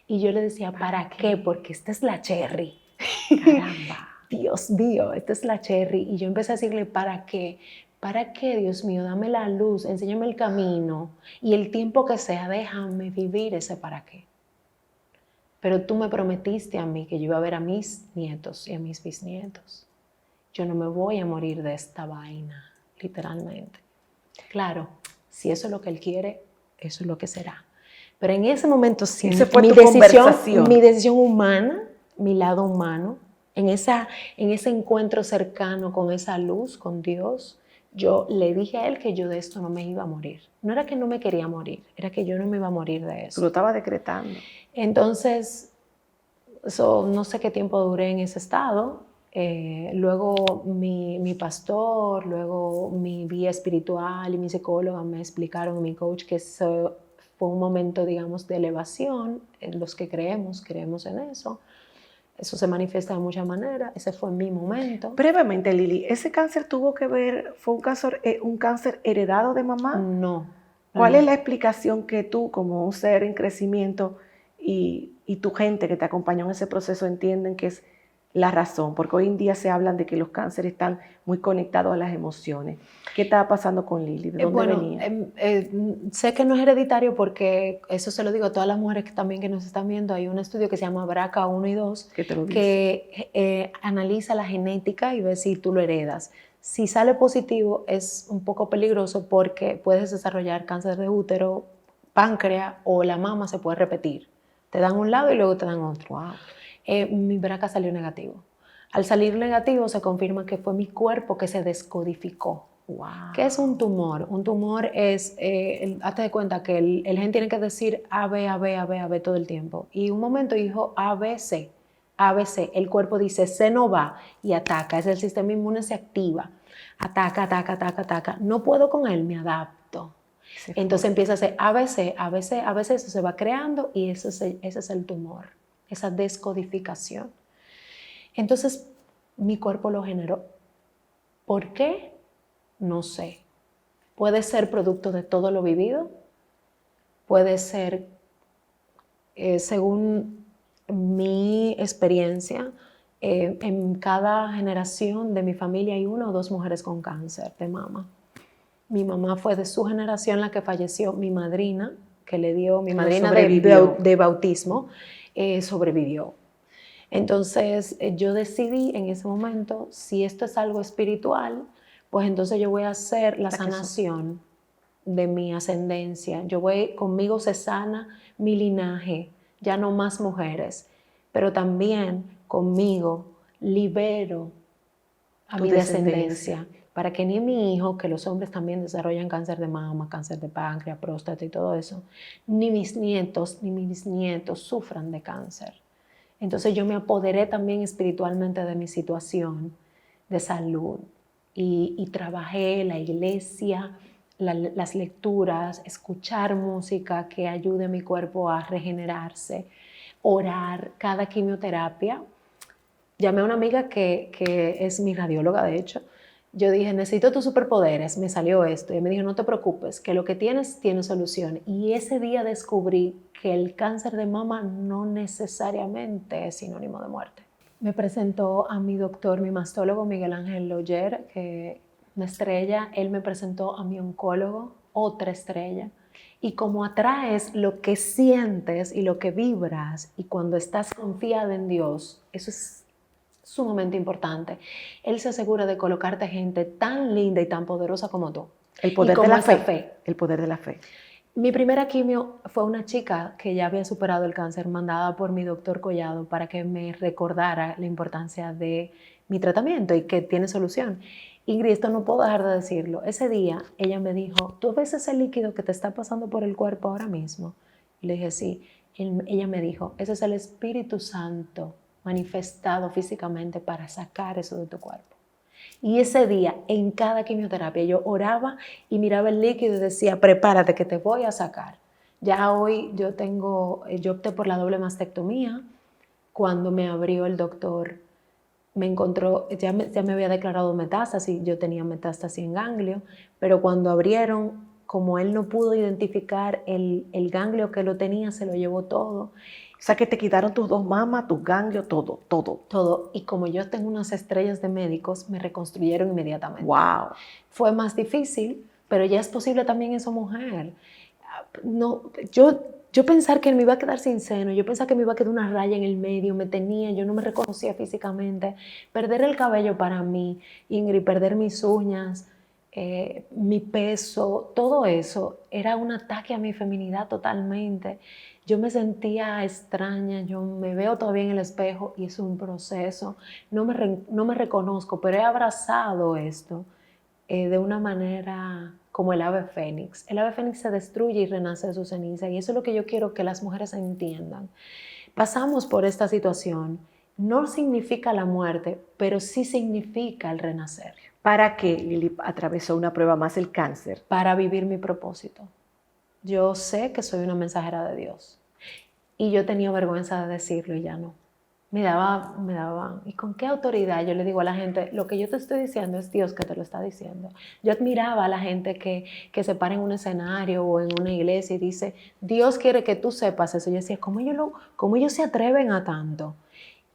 Y yo le decía, ¿para qué? Porque esta es la cherry. Caramba. Dios mío, esta es la cherry. Y yo empecé a decirle, ¿para qué? ¿Para qué, Dios mío? Dame la luz, enséñame el camino. Y el tiempo que sea, déjame vivir ese para qué. Pero tú me prometiste a mí que yo iba a ver a mis nietos y a mis bisnietos. Yo no me voy a morir de esta vaina, literalmente. Claro, si eso es lo que Él quiere, eso es lo que será. Pero en ese momento, sí, mi decisión humana, mi lado humano, en ese encuentro cercano con esa luz, con Dios, yo le dije a Él que yo de esto no me iba a morir. No era que no me quería morir, era que yo no me iba a morir de eso. Tú lo estabas decretando. Entonces, no sé qué tiempo duré en ese estado. Luego mi pastor, luego mi guía espiritual y mi psicóloga me explicaron, mi coach, que eso fue un momento, digamos, de elevación. Los que creemos en eso. Eso se manifiesta de muchas maneras. Ese fue mi momento. Brevemente, Lili, ¿ese cáncer tuvo que ver, fue un cáncer heredado de mamá? No. ¿Cuál es la explicación que tú, como un ser en crecimiento, y tu gente que te acompañó en ese proceso entienden que es la razón, porque hoy en día se hablan de que los cánceres están muy conectados a las emociones. ¿Qué estaba pasando con Lili? ¿De dónde venía? Sé que no es hereditario porque eso se lo digo a todas las mujeres que nos están viendo. Hay un estudio que se llama BRCA1 y 2 ¿Qué te lo dice? que analiza la genética y ve si tú lo heredas. Si sale positivo es un poco peligroso porque puedes desarrollar cáncer de útero, páncreas o la mama se puede repetir. Te dan un lado y luego te dan otro. Wow. Mi BRCA salió negativo. Al salir negativo se confirma que fue mi cuerpo que se descodificó. Wow. ¿Qué es un tumor? Un tumor es, hazte de cuenta que el gen tiene que decir A, B, A, B, A, B, A, B todo el tiempo. Y un momento dijo A, B, C. A, B, C. El cuerpo dice C no va y ataca. Es el sistema inmune se activa. Ataca, ataca, ataca, ataca. No puedo con él, me adapto. Entonces empieza a hacer ABC, ABC, ABC, eso se va creando y ese es el tumor, esa descodificación. Entonces mi cuerpo lo generó. ¿Por qué? No sé. Puede ser producto de todo lo vivido, puede ser, según mi experiencia, en cada generación de mi familia hay 1 o 2 mujeres con cáncer de mama. Mi mamá fue de su generación la que falleció. Mi madrina, que le dio, mi madrina de bautismo, sobrevivió. Entonces yo decidí en ese momento, si esto es algo espiritual, pues entonces yo voy a hacer la sanación de mi ascendencia. Conmigo se sana mi linaje, ya no más mujeres, pero también conmigo libero a mi descendencia, para que ni mi hijo, que los hombres también desarrollan cáncer de mama, cáncer de páncreas, próstata y todo eso, ni mis nietos ni mis bisnietos sufran de cáncer. Entonces yo me apoderé también espiritualmente de mi situación de salud y trabajé la iglesia, las lecturas, escuchar música que ayude a mi cuerpo a regenerarse, orar, cada quimioterapia. Llamé a una amiga que es mi radióloga, de hecho. Yo dije, necesito tus superpoderes, me salió esto. Y me dijo, no te preocupes, que lo que tienes tiene solución. Y ese día descubrí que el cáncer de mama no necesariamente es sinónimo de muerte. Me presentó a mi doctor, mi mastólogo Miguel Ángel Loyer, que una estrella. Él me presentó a mi oncólogo, otra estrella. Y como atraes lo que sientes y lo que vibras, y cuando estás confiada en Dios, eso es sumamente importante. Él se asegura de colocarte gente tan linda y tan poderosa como tú. El poder de la fe. El poder de la fe. Mi primera quimio fue una chica que ya había superado el cáncer, mandada por mi doctor Collado para que me recordara la importancia de mi tratamiento y que tiene solución. Ingrid, esto no puedo dejar de decirlo. Ese día ella me dijo, ¿tú ves ese líquido que te está pasando por el cuerpo ahora mismo? Le dije, sí. Ella me dijo, ese es el Espíritu Santo manifestado físicamente para sacar eso de tu cuerpo. Y ese día, en cada quimioterapia, yo oraba y miraba el líquido y decía, prepárate que te voy a sacar. Ya hoy yo opté por la doble mastectomía. Cuando me abrió el doctor, me encontró, ya me había declarado metástasis, yo tenía metástasis en ganglio, pero cuando abrieron, como él no pudo identificar el ganglio que lo tenía, se lo llevó todo. O sea que te quitaron tus 2 mamas, tus ganglios, todo. Todo. Y como yo tengo unas estrellas de médicos, me reconstruyeron inmediatamente. ¡Wow! Fue más difícil, pero ya es posible también esa mujer. No, yo pensar que me iba a quedar sin seno, yo pensaba que me iba a quedar una raya en el medio, yo no me reconocía físicamente. Perder el cabello para mí, Ingrid, perder mis uñas, mi peso, todo eso era un ataque a mi feminidad totalmente. Yo me sentía extraña, yo me veo todavía en el espejo y es un proceso. No me reconozco, pero he abrazado esto de una manera como el ave fénix. El ave fénix se destruye y renace de su ceniza, y eso es lo que yo quiero que las mujeres entiendan. Pasamos por esta situación, no significa la muerte, pero sí significa el renacer. ¿Para qué Lili atravesó una prueba más, el cáncer? Para vivir mi propósito. Yo sé que soy una mensajera de Dios y yo tenía vergüenza de decirlo y ya no. me daba, ¿y con qué autoridad? Yo le digo a la gente, lo que yo te estoy diciendo es Dios que te lo está diciendo. Yo admiraba a la gente que se para en un escenario o en una iglesia y dice, Dios quiere que tú sepas eso. Yo decía, cómo ellos se atreven a tanto?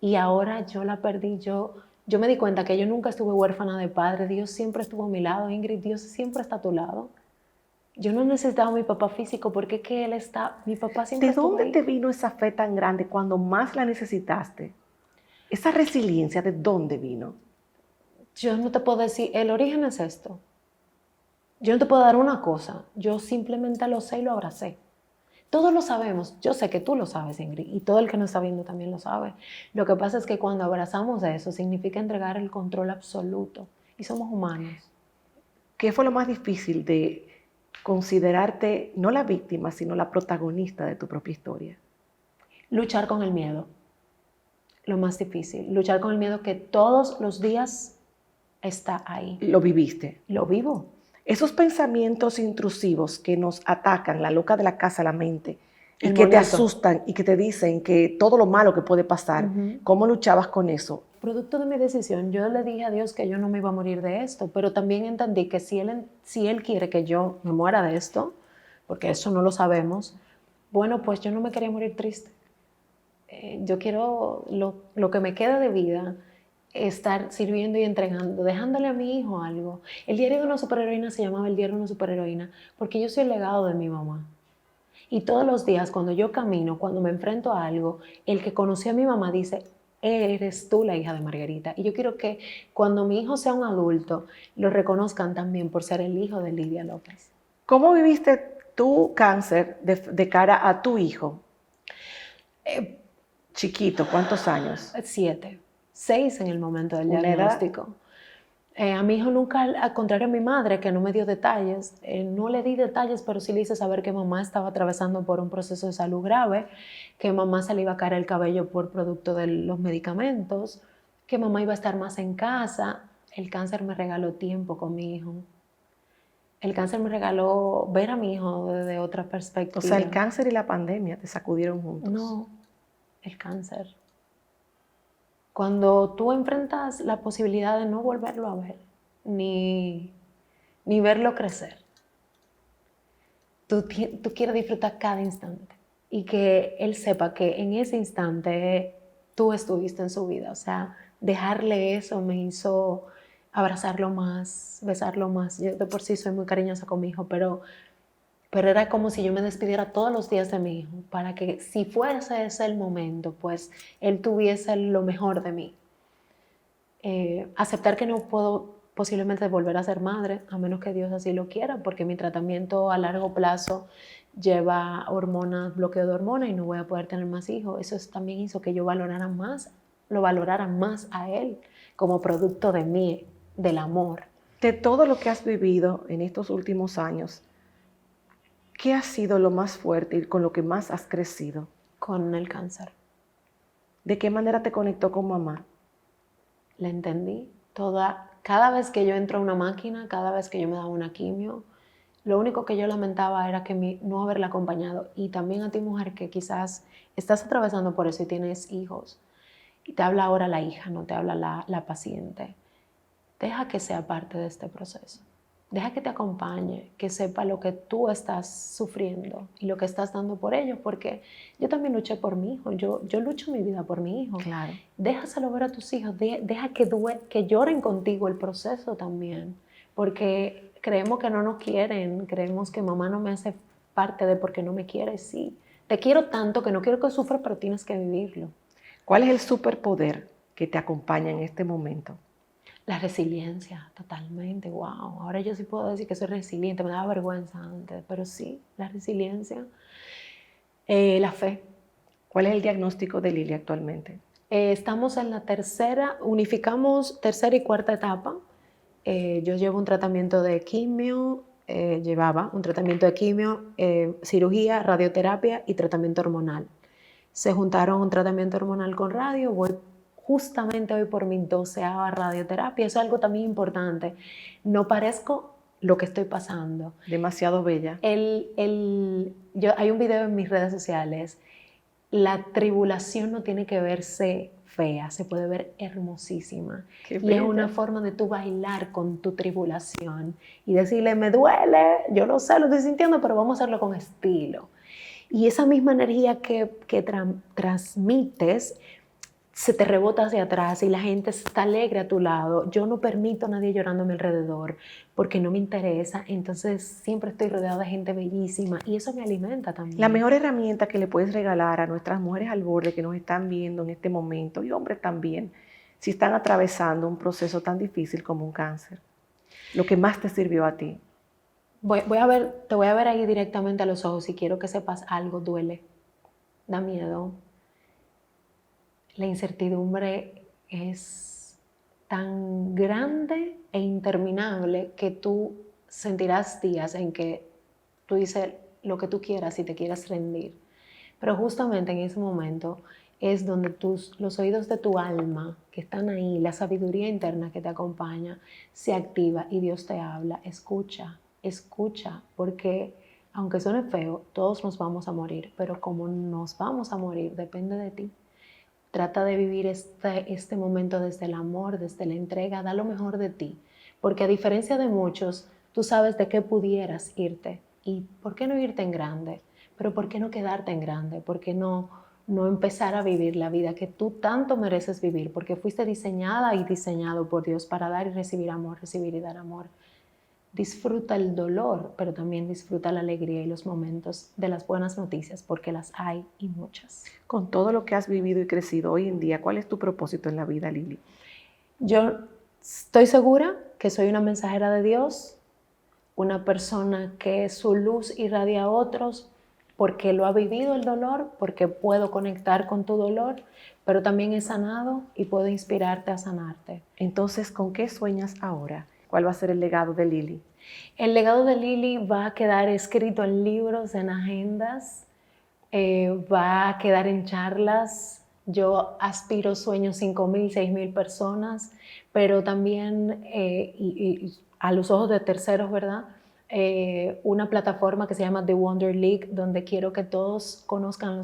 Y ahora yo la perdí, yo me di cuenta que yo nunca estuve huérfana de padre, Dios siempre estuvo a mi lado, Ingrid, Dios siempre está a tu lado. Yo no necesitaba a mi papá físico porque es que él está, mi papá siempre ¿De estuvo dónde te ahí. vino esa fe tan grande cuando más la necesitaste? Esa resiliencia, ¿de dónde vino? Yo no te puedo decir, el origen es esto. Yo no te puedo dar una cosa, yo simplemente lo sé y lo abracé. Todos lo sabemos, yo sé que tú lo sabes, Ingrid, y todo el que nos está viendo también lo sabe. Lo que pasa es que cuando abrazamos eso, significa entregar el control absoluto, y somos humanos. ¿Qué fue lo más difícil de considerarte no la víctima, sino la protagonista de tu propia historia? Luchar con el miedo, lo más difícil. Luchar con el miedo que todos los días está ahí. Lo viviste. Lo vivo. Esos pensamientos intrusivos que nos atacan, la loca de la casa, la mente, y El que te monito. asustan y que te dicen que todo lo malo que puede pasar, ¿cómo luchabas con eso? Producto de mi decisión, yo le dije a Dios que yo no me iba a morir de esto, pero también entendí que si él quiere que yo me muera de esto, porque eso no lo sabemos, bueno, pues yo no me quería morir triste. Yo quiero lo que me queda de vida, estar sirviendo y entregando, dejándole a mi hijo algo. El diario de una superheroína se llamaba el diario de una superheroína porque yo soy el legado de mi mamá. Y todos los días cuando yo camino, cuando me enfrento a algo, el que conoció a mi mamá dice, eres tú la hija de Margarita. Y yo quiero que cuando mi hijo sea un adulto, lo reconozcan también por ser el hijo de Lidia López. ¿Cómo viviste tu cáncer de cara a tu hijo? Chiquito, ¿cuántos años? 7, 6 en el momento del ¿Una edad? diagnóstico. A mi hijo nunca, al contrario a mi madre, que no me dio detalles, no le di detalles, pero sí le hice saber que mamá estaba atravesando por un proceso de salud grave, que mamá se le iba a caer el cabello por producto de los medicamentos, que mamá iba a estar más en casa. El cáncer me regaló tiempo con mi hijo. El cáncer me regaló ver a mi hijo desde otra perspectiva. O sea, el cáncer y la pandemia te sacudieron juntos. No, el cáncer. Cuando tú enfrentas la posibilidad de no volverlo a ver, ni verlo crecer, tú quieres disfrutar cada instante y que él sepa que en ese instante tú estuviste en su vida. O sea, dejarle eso me hizo abrazarlo más, besarlo más. Yo de por sí soy muy cariñosa con mi hijo, pero era como si yo me despidiera todos los días de mi hijo, para que si fuese ese el momento, pues él tuviese lo mejor de mí. Aceptar que no puedo posiblemente volver a ser madre, a menos que Dios así lo quiera, porque mi tratamiento a largo plazo lleva hormonas, bloqueo de hormonas y no voy a poder tener más hijos. Eso también hizo que yo lo valorara más a él como producto de mí, del amor. De todo lo que has vivido en estos últimos años, ¿qué ha sido lo más fuerte y con lo que más has crecido? Con el cáncer. ¿De qué manera te conectó con mamá? La entendí. Cada vez que yo entro a una máquina, cada vez que yo me daba una quimio, lo único que yo lamentaba era que no haberla acompañado. Y también a ti, mujer, que quizás estás atravesando por eso y tienes hijos, y te habla ahora la hija, no te habla la paciente. Deja que sea parte de este proceso. Deja que te acompañe, que sepa lo que tú estás sufriendo y lo que estás dando por ellos, porque yo también luché por mi hijo, yo lucho mi vida por mi hijo. Claro. Déjaselo ver a tus hijos, deja que lloren contigo el proceso también, porque creemos que no nos quieren, creemos que mamá no me hace parte de porque no me quiere. Sí, te quiero tanto que no quiero que sufras, pero tienes que vivirlo. ¿Cuál es el superpoder que te acompaña en este momento? La resiliencia, totalmente, wow. Ahora yo sí puedo decir que soy resiliente, me daba vergüenza antes, pero sí, la resiliencia. La fe. ¿Cuál es el diagnóstico de Lili actualmente? Estamos en la unificamos tercera y cuarta etapa. Yo llevo un tratamiento de quimio, llevaba un tratamiento de quimio, cirugía, radioterapia y tratamiento hormonal. Se juntaron un tratamiento hormonal con radio, voy justamente hoy por mi 12ª radioterapia. Eso es algo también importante. No parezco lo que estoy pasando. Demasiado bella. Hay un video en mis redes sociales. La tribulación no tiene que verse fea, se puede ver hermosísima. Qué Y es bella. una forma de tú bailar con tu tribulación y decirle, me duele, yo lo sé, lo estoy sintiendo, pero vamos a hacerlo con estilo. Y esa misma energía que transmites se te rebota hacia atrás y la gente está alegre a tu lado. Yo no permito a nadie llorando a mi alrededor porque no me interesa. Entonces siempre estoy rodeada de gente bellísima y eso me alimenta también. La mejor herramienta que le puedes regalar a nuestras mujeres al borde que nos están viendo en este momento, y hombres también, si están atravesando un proceso tan difícil como un cáncer, lo que más te sirvió a ti. Te voy a ver ahí directamente a los ojos y quiero que sepas algo duele, da miedo. La incertidumbre es tan grande e interminable que tú sentirás días en que tú dices lo que tú quieras y te quieras rendir. Pero justamente en ese momento es donde los oídos de tu alma que están ahí, la sabiduría interna que te acompaña, se activa y Dios te habla. Escucha, escucha, porque aunque suene feo, todos nos vamos a morir, pero como nos vamos a morir depende de ti. Trata de vivir este momento desde el amor, desde la entrega, da lo mejor de ti. Porque a diferencia de muchos, tú sabes de qué pudieras irte. ¿Y por qué no irte en grande? Pero ¿por qué no quedarte en grande? ¿Por qué no empezar a vivir la vida que tú tanto mereces vivir? Porque fuiste diseñada y diseñado por Dios para dar y recibir amor, recibir y dar amor. Disfruta el dolor, pero también disfruta la alegría y los momentos de las buenas noticias, porque las hay y muchas. Con todo lo que has vivido y crecido hoy en día, ¿cuál es tu propósito en la vida, Lili? Yo estoy segura que soy una mensajera de Dios, una persona que su luz irradia a otros porque lo ha vivido el dolor, porque puedo conectar con tu dolor, pero también he sanado y puedo inspirarte a sanarte. Entonces, ¿con qué sueñas ahora? ¿Cuál va a ser el legado de Lili? El legado de Lili va a quedar escrito en libros, en agendas, va a quedar en charlas. Yo aspiro, sueño 5,000, 6,000 personas, pero también y a los ojos de terceros, ¿verdad? Una plataforma que se llama The Wonder League, donde quiero que todos conozcan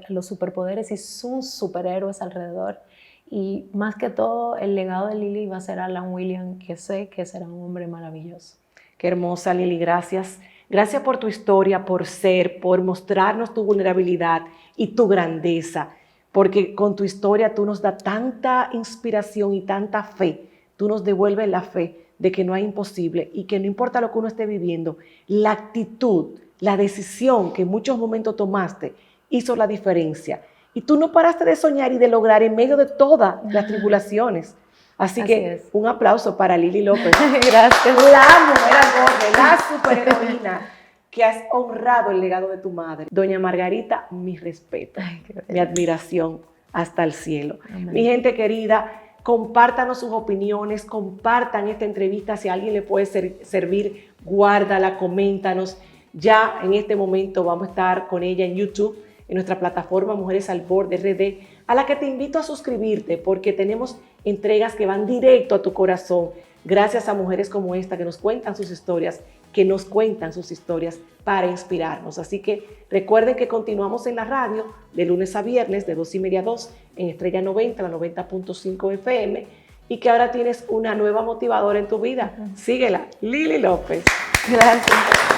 los superpoderes y sus superhéroes alrededor. Y más que todo, el legado de Lili va a ser Alan Williams, que sé que será un hombre maravilloso. Qué hermosa, Lili, gracias. Gracias por tu historia, por ser, por mostrarnos tu vulnerabilidad y tu grandeza, porque con tu historia tú nos das tanta inspiración y tanta fe, tú nos devuelves la fe de que no hay imposible y que no importa lo que uno esté viviendo, la actitud, la decisión que en muchos momentos tomaste hizo la diferencia. Y tú no paraste de soñar y de lograr en medio de todas las tribulaciones. Así que un aplauso para Lili López. Gracias. La mujer al borde, la superheroína que has honrado el legado de tu madre. Doña Margarita, mi respeto, mi admiración hasta el cielo. Amén. Mi gente querida, compártanos sus opiniones, compartan esta entrevista. Si a alguien le puede servir, guárdala, coméntanos. Ya en este momento vamos a estar con ella en YouTube, en nuestra plataforma Mujeres al Borde RD, a la que te invito a suscribirte porque tenemos entregas que van directo a tu corazón, gracias a mujeres como esta que nos cuentan sus historias, para inspirarnos. Así que recuerden que continuamos en la radio de lunes a viernes de 2:30 a 2 en Estrella 90, la 90.5 FM, y que ahora tienes una nueva motivadora en tu vida. Síguela, Lili López. Gracias.